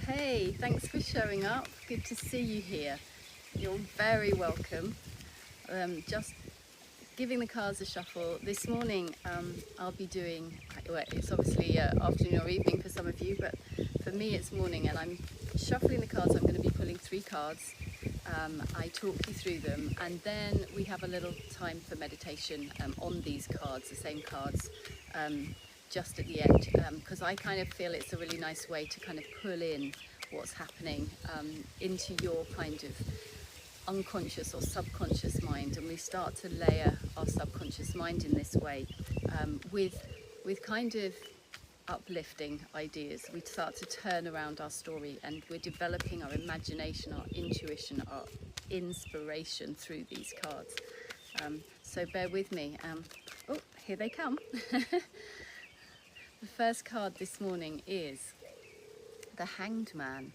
Hey, thanks for showing up. Good to see you here. You're very welcome. Just giving the cards a shuffle. This morning I'll be doing, well, it's obviously afternoon or evening for some of you, but for me it's morning, and I'm shuffling the cards. I'm going to be pulling 3 cards. I talk you through them, and then we have a little time for meditation on these cards, the same cards, just at the end, because I kind of feel it's a really nice way to kind of pull in what's happening into your kind of unconscious or subconscious mind, and we start to layer our subconscious mind in this way with kind of uplifting ideas. We start to turn around our story, and we're developing our imagination, our intuition, our inspiration through these cards. So bear with me. Oh, here they come. The first card this morning is the Hanged Man.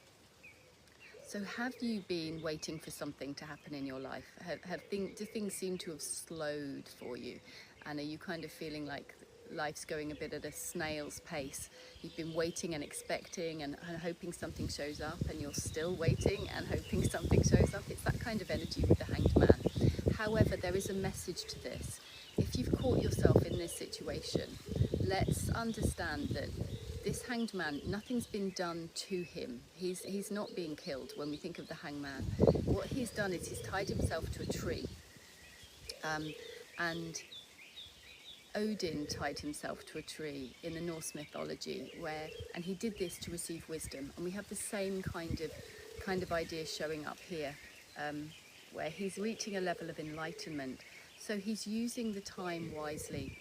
So have you been waiting for something to happen in your life? Do things seem to have slowed for you? And are you kind of feeling like life's going a bit at a snail's pace? You've been waiting and expecting and hoping something shows up, and you're still waiting and hoping something shows up. It's that kind of energy with the Hanged Man. However, there is a message to this. If you've caught yourself in this situation, let's understand that this Hanged Man, nothing's been done to him. He's not being killed when we think of the Hanged Man. What he's done is he's tied himself to a tree. And Odin tied himself to a tree in the Norse mythology, and he did this to receive wisdom. And we have the same kind of idea showing up here, where he's reaching a level of enlightenment. So he's using the time wisely.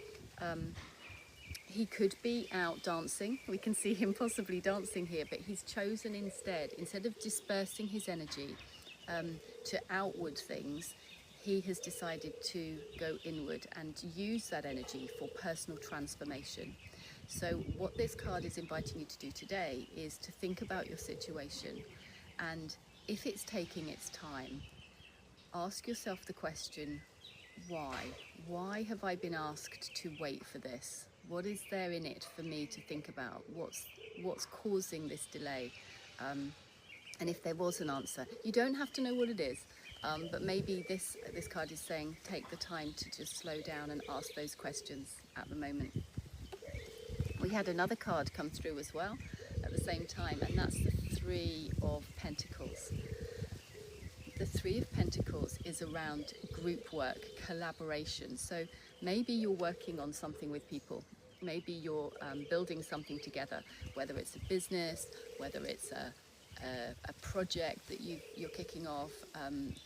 He could be out dancing. We can see him possibly dancing here, but he's chosen instead of dispersing his energy to outward things, he has decided to go inward and use that energy for personal transformation. So what this card is inviting you to do today is to think about your situation, and if it's taking its time, ask yourself the question, why? Why have I been asked to wait for this? What is there in it for me to think about? What's causing this delay? And if there was an answer, you don't have to know what it is, but maybe this card is saying take the time to just slow down and ask those questions at the moment. We had another card come through as well at the same time, and that's the 3 of Pentacles. The 3 of Pentacles is around group work, collaboration. So maybe you're working on something with people. Maybe you're building something together, whether it's a business, whether it's a project that you're kicking off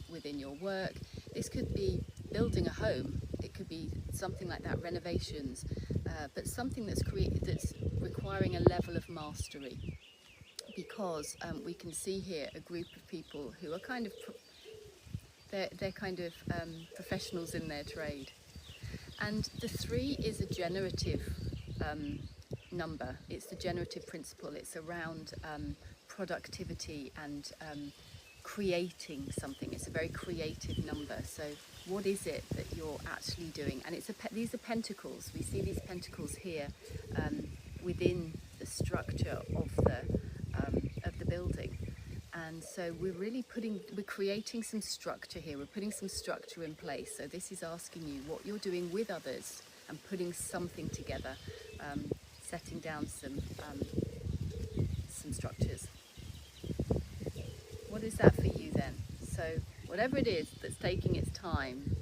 within your work. This could be building a home. It could be something like that, renovations, but something that's requiring a level of mastery. Because we can see here a group of people who are kind of they're kind of professionals in their trade, and the 3 is a generative number. It's the generative principle. It's around productivity and creating something. It's a very creative number. So what is it that you're actually doing? And these are pentacles. We see these pentacles here within the structure of the building. And so we're creating some structure here. We're putting some structure in place. So this is asking you what you're doing with others and putting something together, setting down some structures. What is that for you then? So whatever it is that's taking its time,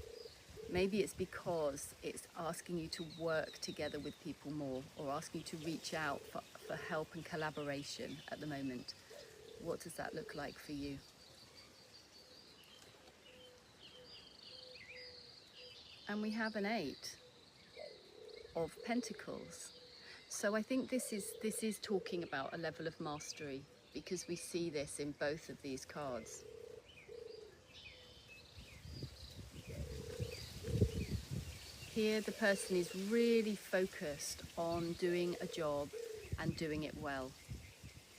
maybe it's because it's asking you to work together with people more, or asking you to reach out for help and collaboration at the moment. What does that look like for you? And we have an 8 of Pentacles. So I think this is talking about a level of mastery, because we see this in both of these cards. Here the person is really focused on doing a job and doing it well.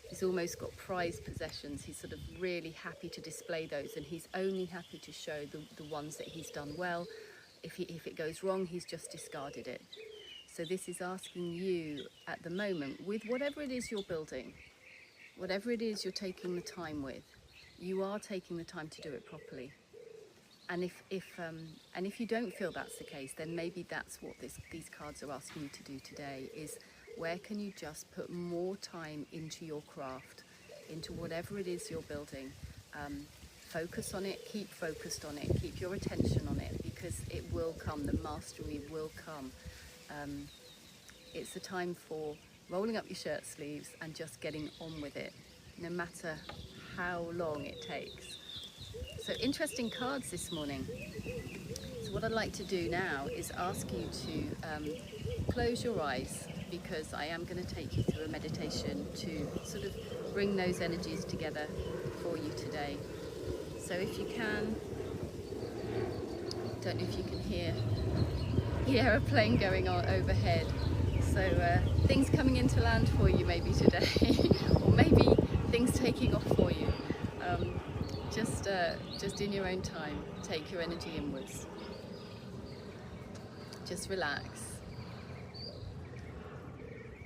He's almost got prized possessions. He's sort of really happy to display those, and he's only happy to show the ones that he's done well. If it goes wrong, he's just discarded it. So this is asking you at the moment, with whatever it is you're building, whatever it is you're taking the time with, you are taking the time to do it properly. And if you don't feel that's the case, then maybe that's what these cards are asking you to do today, is where can you just put more time into your craft, into whatever it is you're building. Focus on it, keep focused on it, keep your attention on it, because it will come, the mastery will come. It's a time for rolling up your shirt sleeves and just getting on with it, no matter how long it takes. So interesting cards this morning. So what I'd like to do now is ask you to close your eyes, because I am going to take you through a meditation to sort of bring those energies together for you today. So if you can, don't know if you can hear the aeroplane going on overhead. So things coming into land for you maybe today, or maybe things taking off for you. Just in your own time, take your energy inwards. Just relax.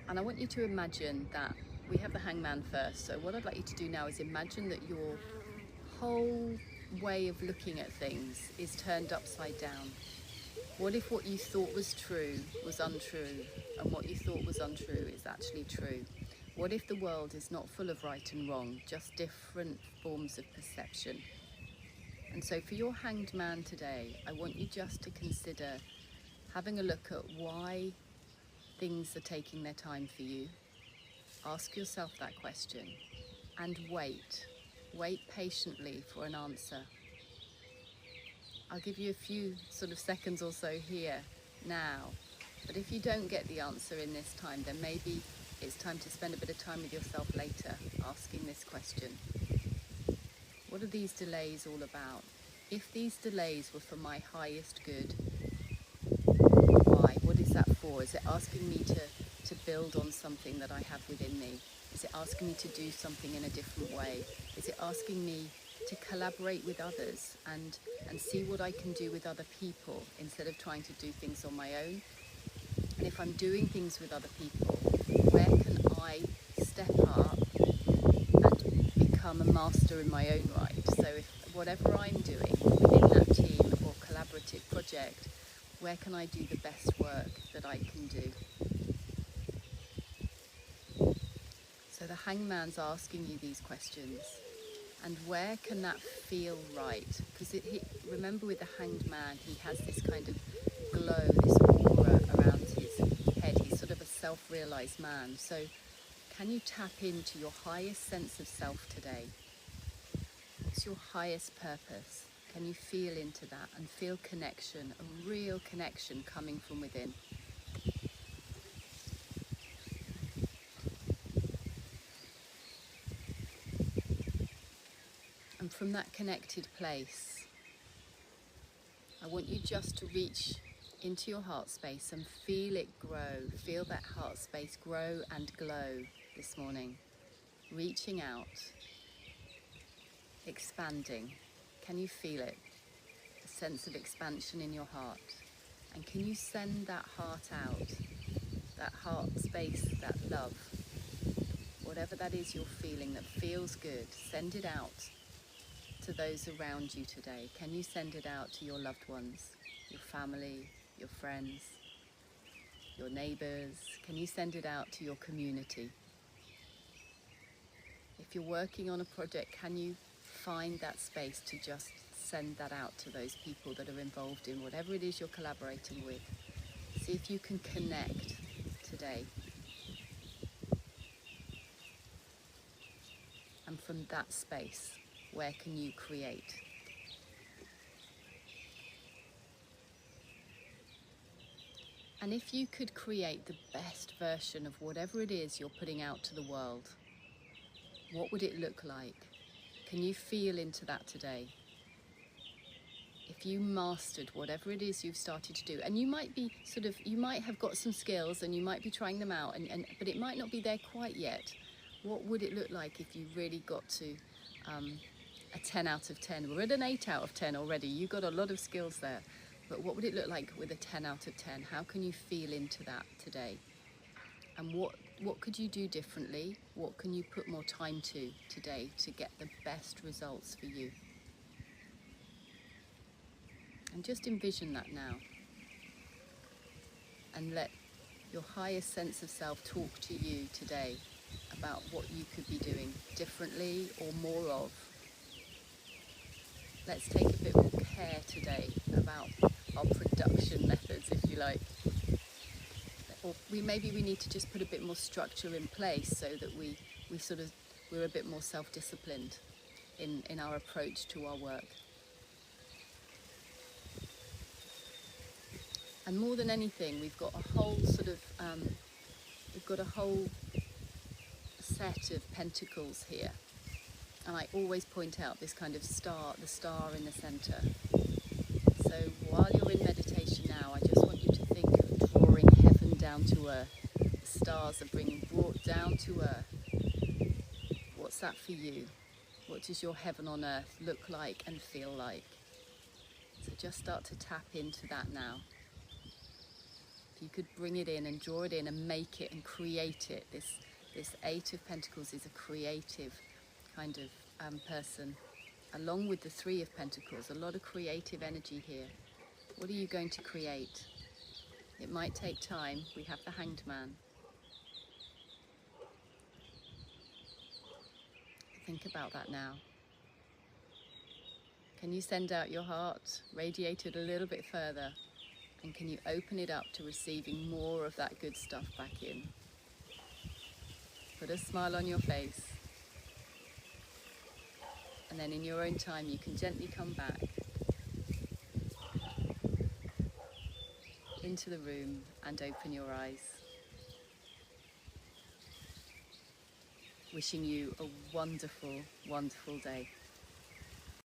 And I want you to imagine that we have the Hangman first. So what I'd like you to do now is imagine that your whole way of looking at things is turned upside down. What if what you thought was true was untrue, and what you thought was untrue is actually true? What if the world is not full of right and wrong, just different forms of perception? And so for your Hanged Man today, I want you just to consider having a look at why things are taking their time for you. Ask yourself that question and wait. Wait patiently for an answer. I'll give you a few sort of seconds or so here now, but if you don't get the answer in this time, then maybe it's time to spend a bit of time with yourself later asking this question. What are these delays all about? If these delays were for my highest good, why? What is that for? Is it asking me to build on something that I have within me? Is it asking me to do something in a different way? Is it asking me to collaborate with others and see what I can do with other people instead of trying to do things on my own? And if I'm doing things with other people, where can I step up and become a master in my own right? So if whatever I'm doing within that team or collaborative project, where can I do the best work that I can do? So the Hangman's asking you these questions. And where can that feel right? Because remember, with the Hanged Man, he has this kind of glow, this aura around his head. He's sort of a self-realized man. So can you tap into your highest sense of self today? What's your highest purpose? Can you feel into that and feel connection, a real connection coming from within? And from that connected place, I want you just to reach into your heart space and feel it grow. Feel that heart space grow and glow this morning. Reaching out, expanding. Can you feel it? A sense of expansion in your heart. And can you send that heart out, that heart space, that love, whatever that is you're feeling that feels good, send it out to those around you today. Can you send it out to your loved ones, your family, your friends, your neighbors? Can you send it out to your community? If you're working on a project, can you find that space to just send that out to those people that are involved in whatever it is you're collaborating with? See if you can connect today. And from that space, where can you create? And if you could create the best version of whatever it is you're putting out to the world, what would it look like? Can you feel into that today? If you mastered whatever it is you've started to do, and you might be you might have got some skills and you might be trying them out, but it might not be there quite yet. What would it look like if you really got to a 10 out of 10? We're at an 8 out of 10 already. You got a lot of skills there. But what would it look like with a 10 out of 10? How can you feel into that today? And what What could you do differently? What can you put more time to today to get the best results for you? And just envision that now. And let your highest sense of self talk to you today about what you could be doing differently or more of. Let's take a bit more care today about our production methods, if you like. Or maybe we need to just put a bit more structure in place so that we're a bit more self-disciplined in our approach to our work. And more than anything, we've got a whole set of pentacles here. And I always point out this kind of star, the star in the center. So while you're in meditation now, I just want you to think of drawing heaven down to earth. The stars are brought down to earth. What's that for you? What does your heaven on earth look like and feel like? So just start to tap into that now. If you could bring it in and draw it in and make it and create it. This Eight of Pentacles is a creative kind of person. Along with the Three of Pentacles, a lot of creative energy here. What are you going to create? It might take time. We have the Hanged Man. Think about that now. Can you send out your heart, radiate it a little bit further? And can you open it up to receiving more of that good stuff back in? Put a smile on your face. And then in your own time, you can gently come back into the room and open your eyes. Wishing you a wonderful, wonderful day.